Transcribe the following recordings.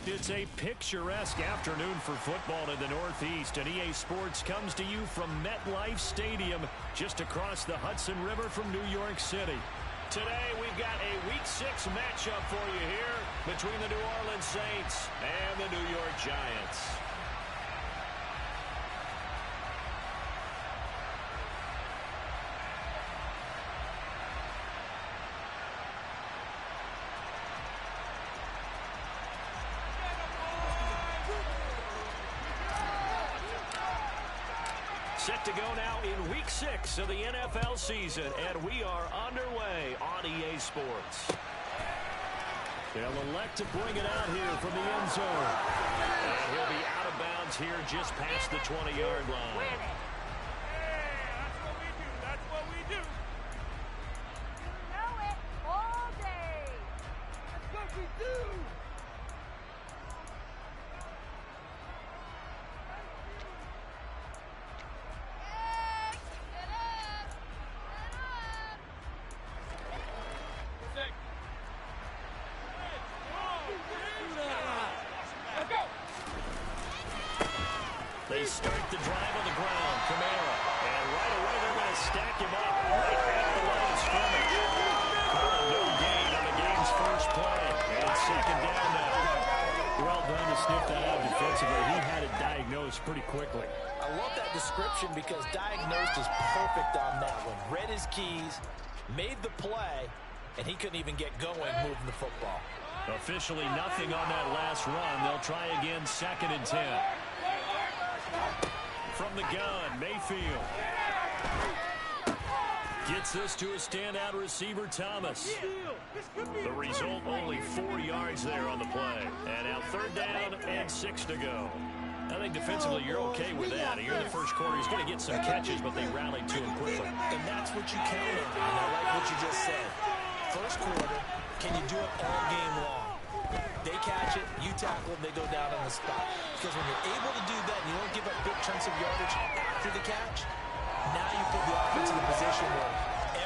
It's a picturesque afternoon for football in the Northeast, and EA Sports comes to you from MetLife Stadium, just across the Hudson River from New York City. Today, we've got a Week 6 matchup for you here between the New Orleans Saints and the New York Giants. Set to go now in Week 6 of the NFL season, and we are underway on EA Sports. They'll elect to bring it out here from the end zone. And he'll be out of bounds here just past the 20-yard line. That's what we do. You know it all day. That's what we do. They start the drive on the ground. Kamara. And right away they're going to stack him up right at the line of scrimmage. No gain on the game's first play. And it's second down now. Well done to sniff that out defensively. He had it diagnosed pretty quickly. I love that description because diagnosed is perfect on that one. Read his keys, made the play, and he couldn't even get going moving the football. Officially nothing on that last run. They'll try again, 2nd and 10. From the gun, Mayfield. Gets this to a standout receiver, Thomas. The result, only 4 yards there on the play. And now 3rd down and 6 to go. I think defensively you're okay with that. Here in the first quarter, he's going to get some catches, but they rallied to him quickly. And that's what you count on. And I like what you just said. First quarter, can you do it all game long? They catch it, you tackle them, they go down on the spot. Because when you're able to do that and you don't give up big chunks of yardage after the catch, now you put the offense in a position where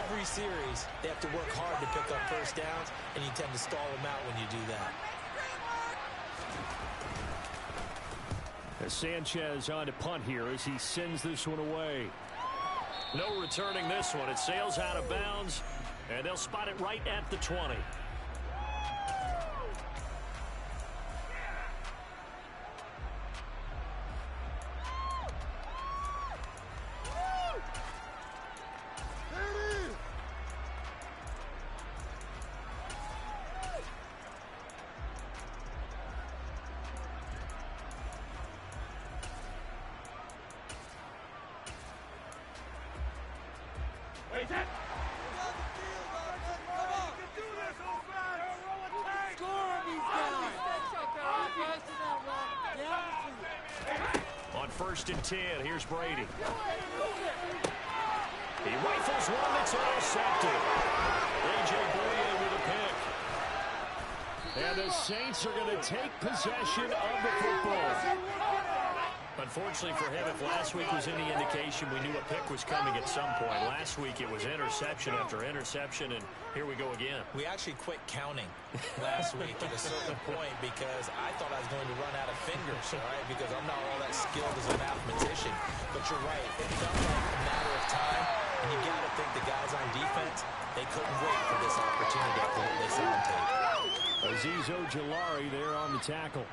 every series they have to work hard to pick up first downs, and you tend to stall them out when you do that. As Sanchez on to punt here as he sends this one away. No returning this one. It sails out of bounds, and they'll spot it right at the 20. On 1st and 10, here's Brady. He rifles one that's intercepted. A.J. Bouye with a pick. And the Saints are going to take possession of the football. Unfortunately for him, if last week was any indication, we knew a pick was coming at some point. Last week it was interception after interception, and here we go again. We actually quit counting last week at a certain point because I thought I was going to run out of fingers, all right, because I'm not all that skilled as a mathematician. But you're right. It felt like a matter of time, and you got to think the guys on defense, they couldn't wait for this opportunity after what they saw on tape. Azeez Ojulari there on the tackle.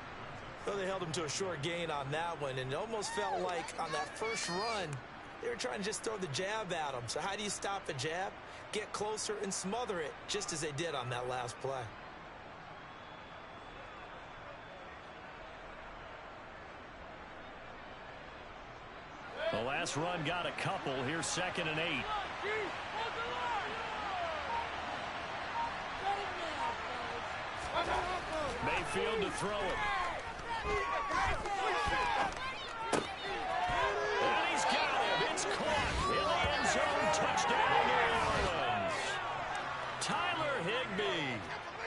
Well, they held him to a short gain on that one, and it almost felt like on that first run, they were trying to just throw the jab at him. So how do you stop a jab? Get closer and smother it, just as they did on that last play. The last run got a couple. Here's 2nd and 8. Mayfield to throw it. And he's got him. It's caught in the end zone. Touchdown, New Orleans. Tyler Higbee,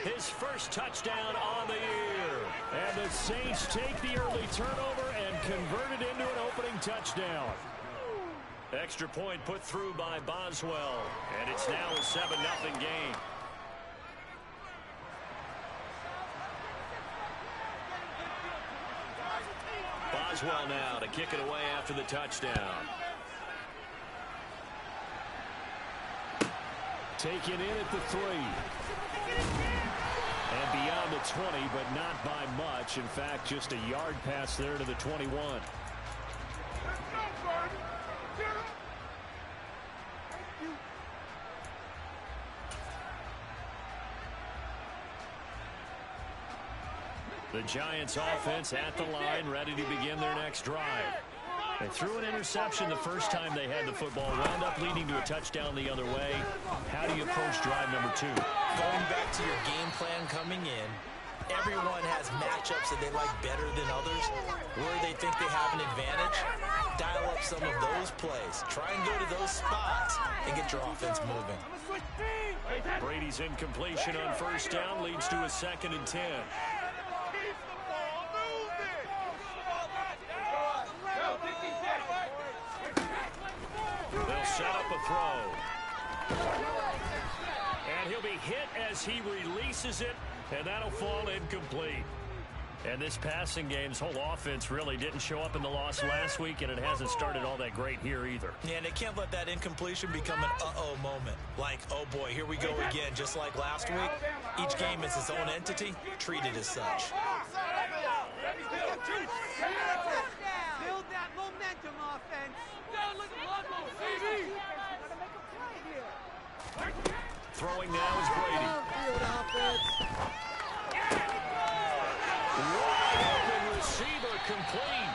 his first touchdown on the year. And the Saints take the early turnover and convert it into an opening touchdown. Extra point put through by Boswell. And it's now a 7-0 game. as well now to kick it away after the touchdown. Taken in at the 3. And beyond the 20, but not by much. In fact, just a yard pass there to the 21. The Giants offense at the line, ready to begin their next drive. They threw an interception the first time they had the football, wound up leading to a touchdown the other way. How do you approach drive number 2? Going back to your game plan coming in, everyone has matchups that they like better than others, where they think they have an advantage. Dial up some of those plays. Try and go to those spots and get your offense moving. Brady's incompletion on first down leads to a 2nd and 10. They'll set up a throw. And he'll be hit as he releases it, and that'll fall incomplete. And this passing game's whole offense really didn't show up in the loss last week, and it hasn't started all that great here either. Yeah, and they can't let that incompletion become an uh-oh moment. Like, oh boy, here we go again, just like last week. Each game is its own entity, treated as such. Build that momentum, offense. Throwing now is Brady. Wide open receiver complete.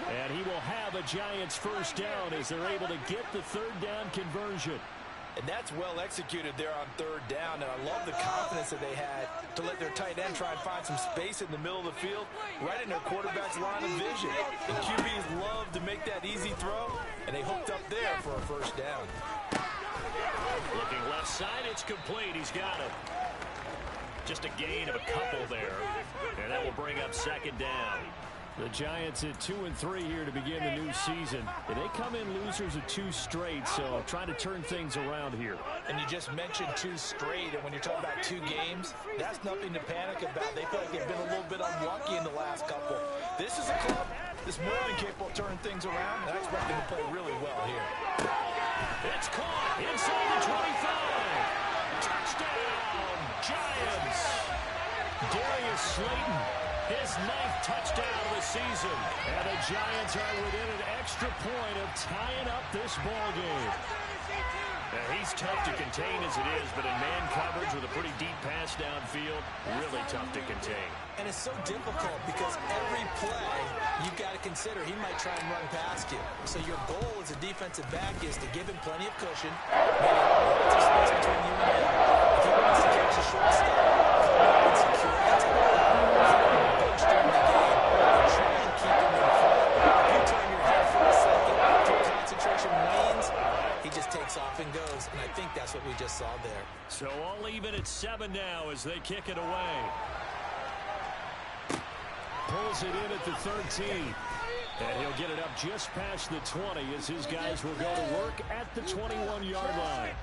And he will have a Giants first down as they're able to get the 3rd down conversion. And that's well executed there on 3rd down. And I love the confidence that they had to let their tight end try and find some space in the middle of the field, right in their quarterback's line of vision. The QBs love to make that easy throw, and they hooked up there for a first down. Looking left side, it's complete. He's got it. Just a gain of a couple there. And that will bring up 2nd down. The Giants at 2-3 here to begin the new season. And they come in losers of 2 straight, so trying to turn things around here. And you just mentioned 2 straight, and when you're talking about 2 games, that's nothing to panic about. They feel like they've been a little bit unlucky in the last couple. This is a club that's more than capable of turning things around, and I expect them to play really well here. It's caught inside the 25. Touchdown, Giants. Darius Slayton, his 9th touchdown of the season. And the Giants are within an extra point of tying up this ball game. Now, he's tough to contain as it is, but in man coverage with a pretty deep pass downfield, really tough to contain. And it's so difficult because every play you've got to consider he might try and run past you. So your goal as a defensive back is to give him plenty of cushion, meaning lots of space between you and him. If he wants to catch a short stop, come up and secure the top. If you want to bench during the game, try and keep him in front. If you turn your head for a second, your concentration wanes, he just takes off and goes, and I think that's what we just saw there. So all even at 7 now as they kick it away. Pulls it in at the 13. And he'll get it up just past the 20 as his guys will go to work at the 21-yard line.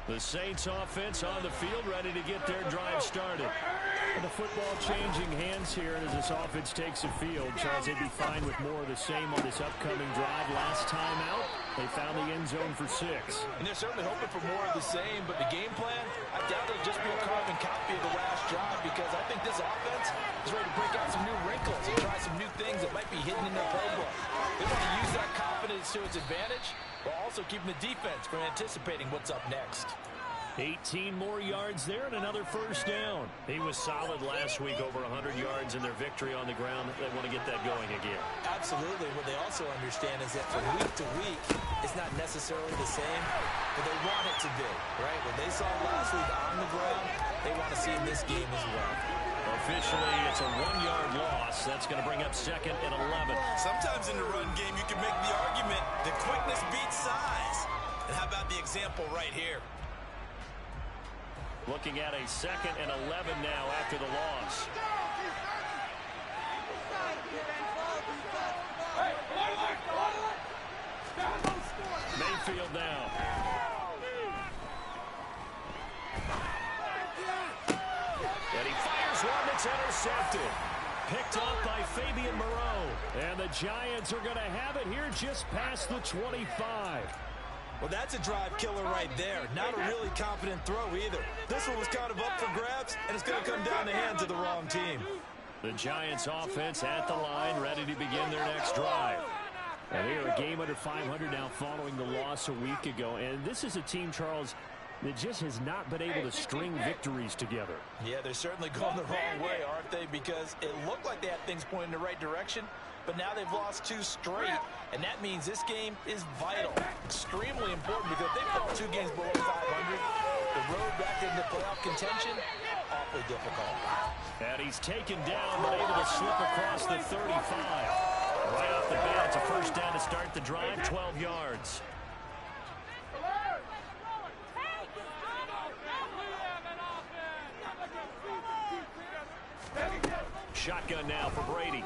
The Saints offense on the field ready to get their drive started. And the football changing hands here as this offense takes the field. Charles, they'd be fine with more of the same on this upcoming drive. Last time out, they found the end zone for 6. And they're certainly hoping for more of the same, but the game plan, I doubt it'll just be a carbon copy of the last drive because I think this offense is ready to break out some new wrinkles and try some new things that might be hidden in their playbook. They want to use that confidence to its advantage while also keeping the defense from anticipating what's up next. 18 more yards there and another first down. He was solid last week, over 100 yards in their victory on the ground. They want to get that going again. Absolutely. What they also understand is that from week to week, it's not necessarily the same, but they want it to be, right? What they saw last week on the ground, they want to see in this game as well. Officially, it's a 1-yard loss. That's going to bring up 2nd and 11. Sometimes in the run game, you can make the argument that quickness beats size. And how about the example right here? Looking at a 2nd and 11 now after the loss. Mayfield now. And he fires one that's intercepted. Picked off by Fabian Moreau. And the Giants are going to have it here just past the 25. Well, that's a drive killer right there. Not a really confident throw either. This one was kind of up for grabs, and it's going to come down the hands of the wrong team. The Giants offense at the line, ready to begin their next drive. And they are a game under 500 now following the loss a week ago. And this is a team, Charles, that just has not been able to string victories together. Yeah, they're certainly going the wrong way, aren't they? Because it looked like they had things pointing in the right direction, but now they've lost 2 straight, and that means this game is vital, extremely important, because if they fall 2 games below 500, the road back into playoff contention, awfully difficult. And he's taken down, but able to slip across the 35. Right off the bat, it's a first down to start the drive, 12 yards. Shotgun now for Brady.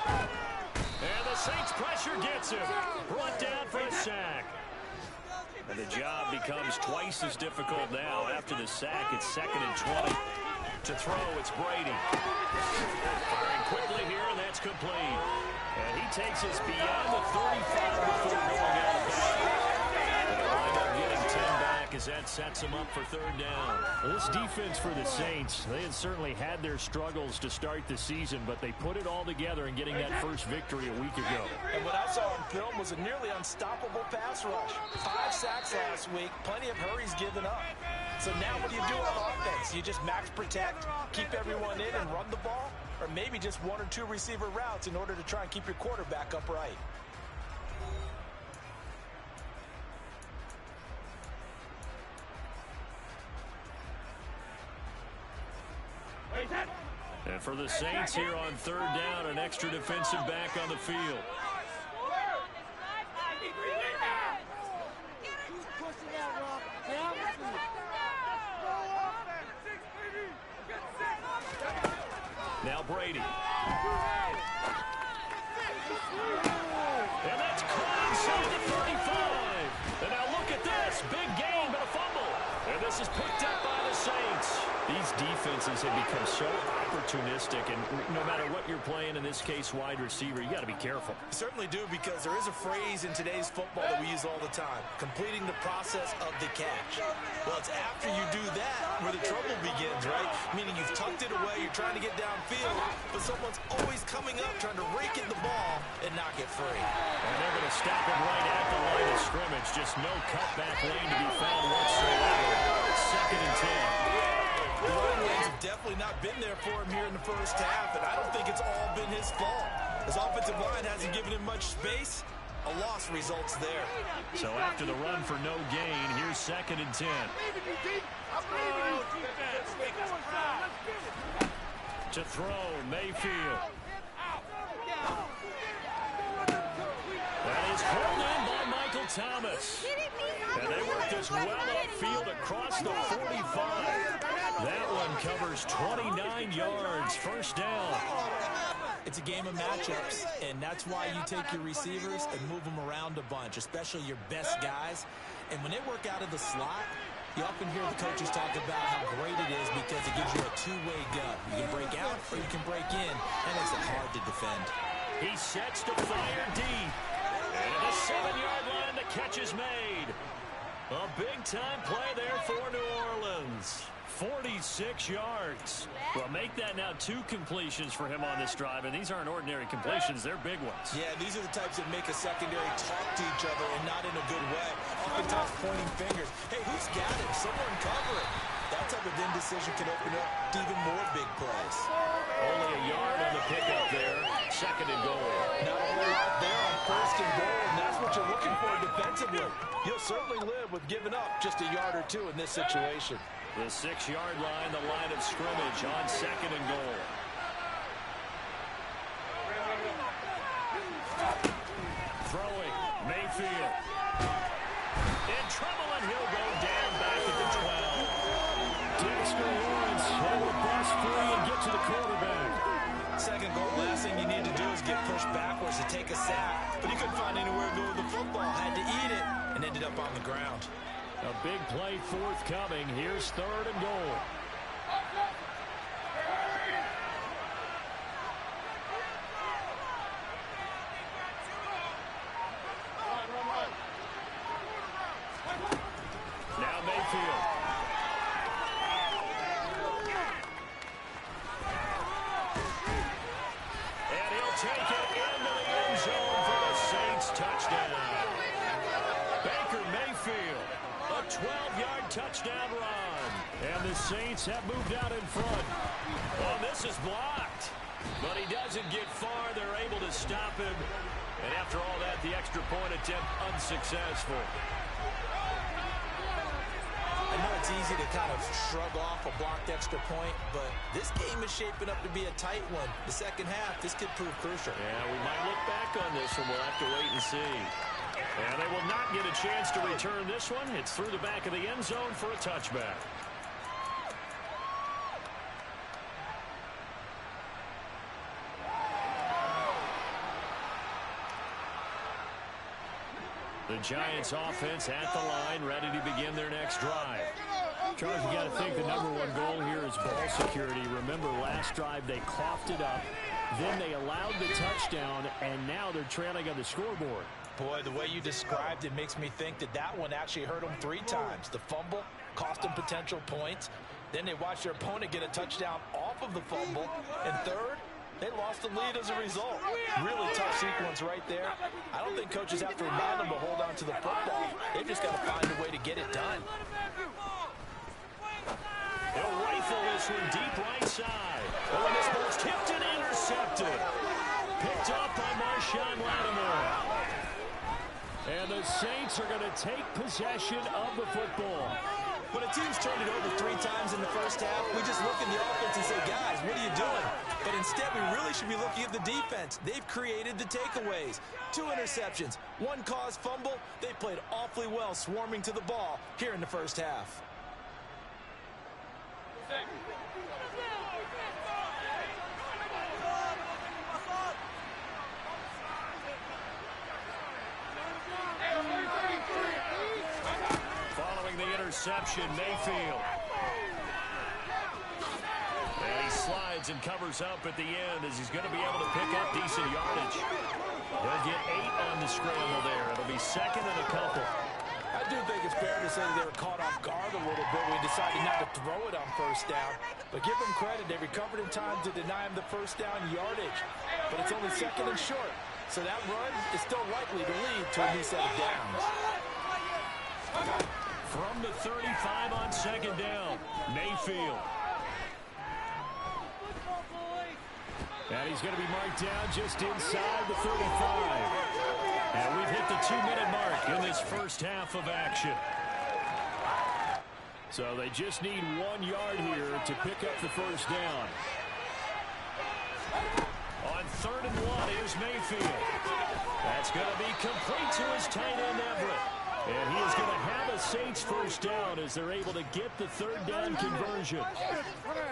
And the Saints pressure gets him. Brought down for a sack. And the job becomes twice as difficult now. After the sack, it's 2nd and 20. To throw, it's Brady. Firing quickly here, and that's complete. And he takes us beyond the 35 before going out of bounds. And he'll wind up getting 10 back as that sets him up for 3rd down. Well, this defense for the Saints, they had certainly had their struggles to start the season, but they put it all together in getting that first victory a week ago. And what I saw on film was a nearly unstoppable pass rush. 5 sacks last week, plenty of hurries given up. So now what do you do on offense? You just max protect, keep everyone in and run the ball? Or maybe just 1 or 2 receiver routes in order to try and keep your quarterback upright? And for the Saints here on 3rd down, an extra defensive back on the field. Now Brady. And that's caught inside the 35. And now look at this. Big gain, but a fumble. And this is picked up by the Saints. These defenses have become so opportunistic, and no matter what you're playing, in this case wide receiver, you got to be careful. You certainly do, because there is a phrase in today's football that we use all the time: completing the process of the catch. Well, it's after you do that where the trouble begins, right? Meaning you've tucked it away, you're trying to get downfield, but someone's always coming up trying to rake in the ball and knock it free. And they're going to stop it right at the line of scrimmage. Just no cutback lane to be found whatsoever. 2nd and 10. The running lanes have definitely not been there for him here in the first half, and I don't think it's all been his fault. His offensive line hasn't given him much space. A loss results there. So after the run for no gain, here's 2nd and 10. To throw, Mayfield. That is pulled in by Michael Thomas. And they work this well upfield across the 45. That one covers 29 yards. First down. It's a game of matchups, and that's why you take your receivers and move them around a bunch, especially your best guys. And when they work out of the slot, you often hear the coaches talk about how great it is because it gives you a 2-way go. You can break out or you can break in. That makes it hard to defend. He sets to fire deep. And at the 7-yard line, the catch is made. A big-time play there for New Orleans. 46 yards. Well, make that now 2 completions for him on this drive, and these aren't ordinary completions. They're big ones. Yeah, these are the types that make a secondary talk to each other and not in a good way. Oftentimes pointing fingers. Hey, who's got him? Someone cover it. That type of indecision can open up to even more big plays. Only a yard on the pickup there. 2nd and goal. Not a whole lot there on 1st and goal, and that's what you're looking for defensively. You'll certainly live with giving up just a yard or 2 in this situation. The 6-yard line, the line of scrimmage on 2nd and goal. Throwing, Mayfield. In trouble, and he'll go down back at the 12. Dexter Lawrence able to bust free and get to the quarterback. Second goal, last thing you need to do is get pushed backwards to take a sack. But he couldn't find anywhere to go with the football. Had to eat it and ended up on the ground. A big play forthcoming. Here's 3rd and goal. Now Mayfield. And he'll take it into the end zone for the Saints touchdown. Baker Mayfield, a 12-yard touchdown run. And the Saints have moved out in front. Oh, this is blocked. But he doesn't get far. They're able to stop him. And after all that, the extra point attempt unsuccessful. I know it's easy to kind of shrug off a blocked extra point, but this game is shaping up to be a tight one. The second half, this could prove crucial. Yeah, we might look back on this one. We'll have to wait and see. And they will not get a chance to return this one. It's through the back of the end zone for a touchback. The Giants offense at the line, ready to begin their next drive. Charles, you got to think the #1 goal here is ball security. Remember, last drive they coughed it up, then they allowed the touchdown, and now they're trailing on the scoreboard. Boy, the way you described it makes me think that that one actually hurt them 3 times. The fumble cost them potential points. Then they watched their opponent get a touchdown off of the fumble. And third, they lost the lead as a result. Really tough sequence right there. I don't think coaches have to remind them to hold on to the football. They've just got to find a way to get it done. They'll rifle this one deep right side. Oh, and this ball's tipped and intercepted. Picked up by Marshawn Lattimore. And the Saints are going to take possession of the football. When a team's turned it over 3 times in the first half, we just look at the offense and say, guys, what are you doing? But instead, we really should be looking at the defense. They've created the takeaways. 2 interceptions, 1 caused fumble. They played awfully well swarming to the ball here in the first half. Following the interception, Mayfield. And he slides and covers up at the end as he's going to be able to pick up decent yardage. He'll get 8 on the scramble there. It'll be 2nd and a couple. I do think it's fair to say they were caught off guard a little bit when we decided not to throw it on first down. But give them credit. They recovered in time to deny him the first down yardage. But it's only 2nd and short. So that run is still likely to lead to a new set of downs. From the 35 on 2nd down, Mayfield. And he's going to be marked down just inside the 35. And we've hit the 2-minute mark in this first half of action. So they just need 1 yard here to pick up the first down. On 3rd and 1, here's Mayfield. That's going to be complete to his tight end, Everett. And he is going to have a Saints first down as they're able to get the 3rd down conversion.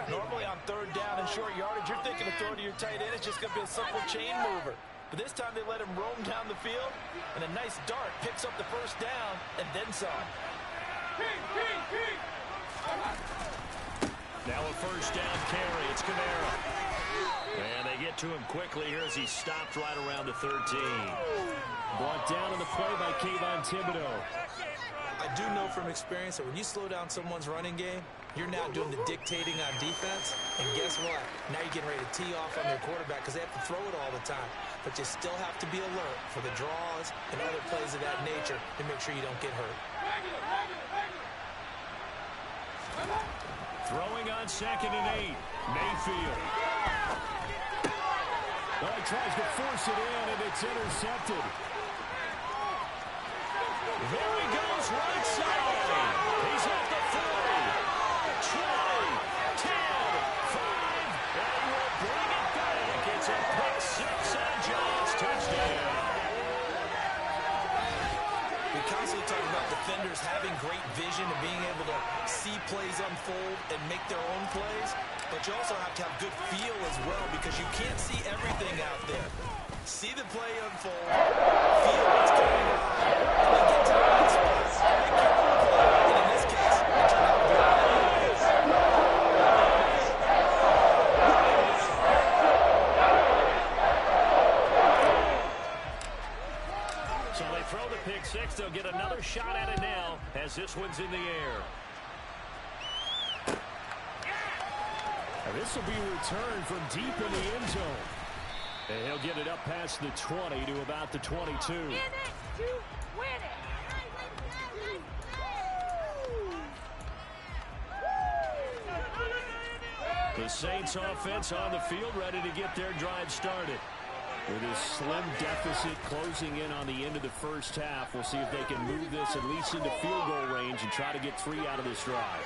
Normally on 3rd down and short yardage, you're thinking of throwing to your tight end. It's just going to be a simple chain mover. But this time they let him roam down the field, and a nice dart picks up the first down and then some. Now a first down carry. It's Kamara. And they get to him quickly here as he stopped right around the 13. Brought down on the play by Kayvon Thibodeau. I do know from experience that when you slow down someone's running game, you're now doing the dictating on defense. And guess what? Now you're getting ready to tee off on their quarterback because they have to throw it all the time. But you still have to be alert for the draws and other plays of that nature to make sure you don't get hurt. Throwing on 2nd and 8. Mayfield. Well, he tries to force it in, and it's intercepted. There he goes, right side. He's at the 40, 20, 10, 5, and he will bring it back. It's a pick 6 on Giants touchdown. We constantly talk about defenders having great vision and being able to see plays unfold and make their own plays, but you also have to have good feel as well because you can't see everything out there. See the play unfold, feel what's going on, and then get to the right spot, make your own play, and in this case, it turned out good. So they throw the pick six. They'll get another shot at it now as this one's in the air. And this will be returned from deep in the end zone. And he'll get it up past the 20 to about the 22. In it to win it. The Saints offense on the field ready to get their drive started. With a slim deficit closing in on the end of the first half, we'll see if they can move this at least into field goal range and try to get 3 out of this drive.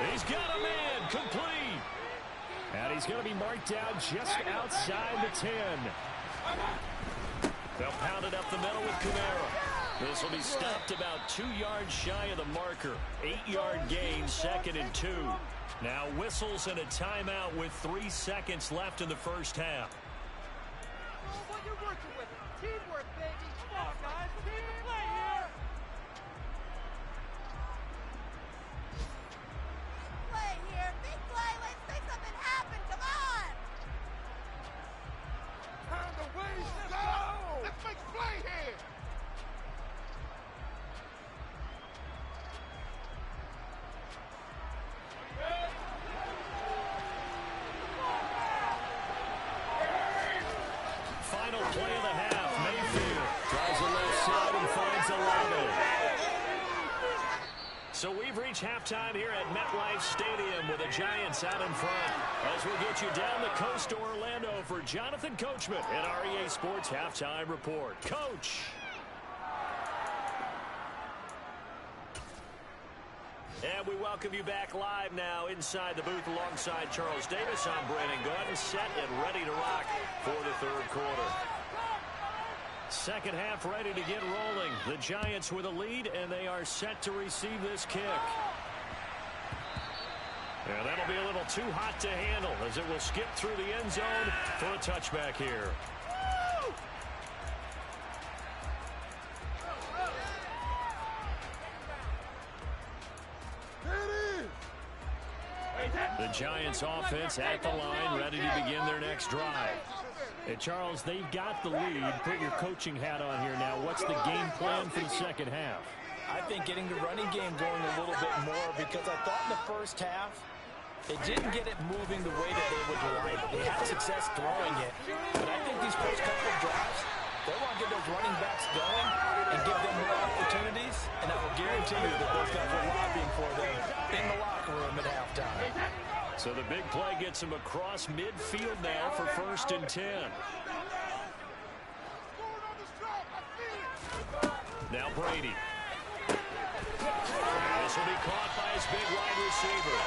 He's got a man complete. And he's going to be marked down just outside the 10. They'll pound it up the middle with Kamara. This will be stopped about 2 yards shy of the marker. 8-yard gain, 2nd and 2. Now whistles and a timeout with 3 seconds left in the first half. What you're working with. Teamwork, baby. Come on, guys. Team to play here. Play here. Big play. Let's make something happen. Come on. Time to win. Go. Let's make play here. Final play of the half. Mayfield tries a left side and finds Olave. So we've reached halftime here at MetLife Stadium with the Giants out in front. As we get you down the coast to Orlando for Jonathan Coachman at REA Sports Halftime Report. Coach. And we welcome you back live now inside the booth alongside Charles Davis. I'm Brandon Gaudin, set and ready to rock for the third quarter. Second half ready to get rolling. The Giants with a lead, and they are set to receive this kick. And that'll be a little too hot to handle as it will skip through the end zone for a touchback here. The Giants offense at the line, ready to begin their next drive. Hey, Charles, they've got the lead. Put your coaching hat on here now. What's the game plan for the second half? I think getting the running game going a little bit more because I thought in the first half they didn't get it moving the way that they would like. They had success throwing it, but I think these first couple of drives, they want to get those running backs going and give them more opportunities, and I will guarantee you that those guys are lobbying for them in the locker room at halftime. So the big play gets him across midfield now for 1st and 10. Now Brady. This will be caught by his big wide receiver.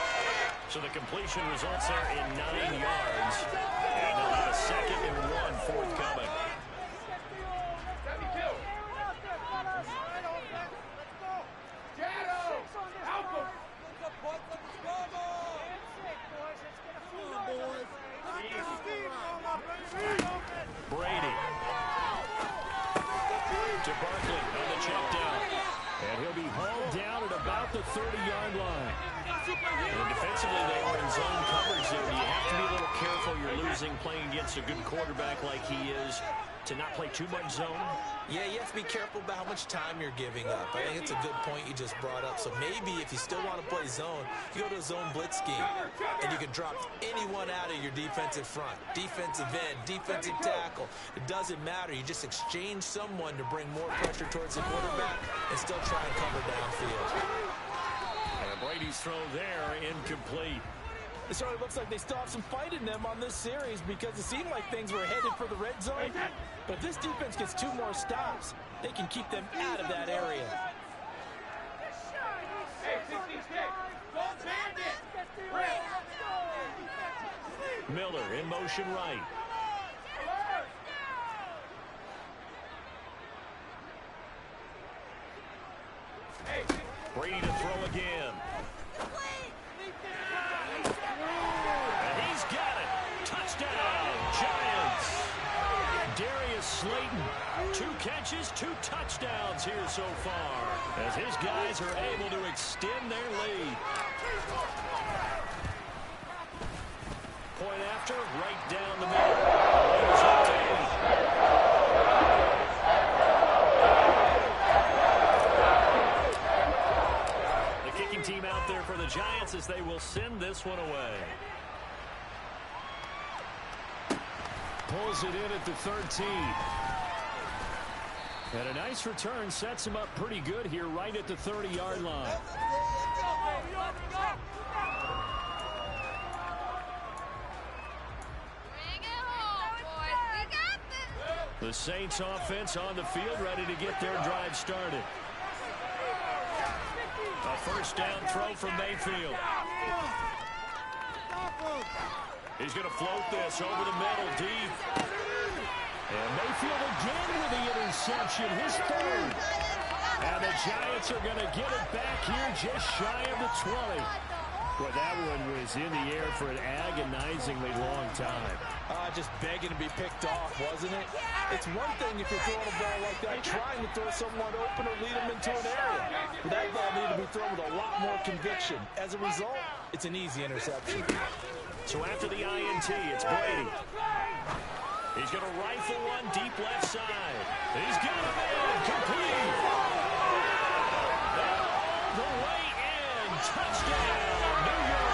So the completion results there in 9 yards. And they'll have a 2nd and 1 forthcoming. Brady to Barkley on the check down. And he'll be hauled down at about the 30-yard line. And defensively, they are in zone coverage there. You have to be a little careful. You're losing playing against a good quarterback like he is to not play too much zone. Yeah, you have to be careful about how much time you're giving up. I think it's a good point you just brought up. So maybe if you still want to play zone, you go to a zone blitz scheme, and you can drop anyone out of your defensive front, defensive end, defensive tackle. It doesn't matter. You just exchange someone to bring more pressure towards the quarterback and still try and cover downfield. And Brady's throw there incomplete. It sort of looks like they still have some fight in them on this series because it seemed like things were headed for the red zone. But if this defense gets 2 more stops, they can keep them out of that area. Miller in motion right. Brady to throw again. has 2 touchdowns here so far, as his guys are able to extend their lead. Point after, right down the middle. Raiders up to 8. The kicking team out there for the Giants as they will send this one away. Pulls it in at the 13. And a nice return sets him up pretty good here right at the 30-yard line. The Saints offense on the field ready to get their drive started. A first down throw from Mayfield. He's going to float this over the middle deep. And Mayfield again with the interception, his 3rd. And the Giants are going to get it back here just shy of the 20. Boy, that one was in the air for an agonizingly long time. Just begging to be picked off, wasn't it? It's one thing if you're throwing a ball like that, trying to throw someone open or lead them into an area. But that ball needed to be thrown with a lot more conviction. As a result, it's an easy interception. So after the INT, it's Brady. He's going to rifle one deep left side. He's got a man complete. All the way in. Touchdown, New York.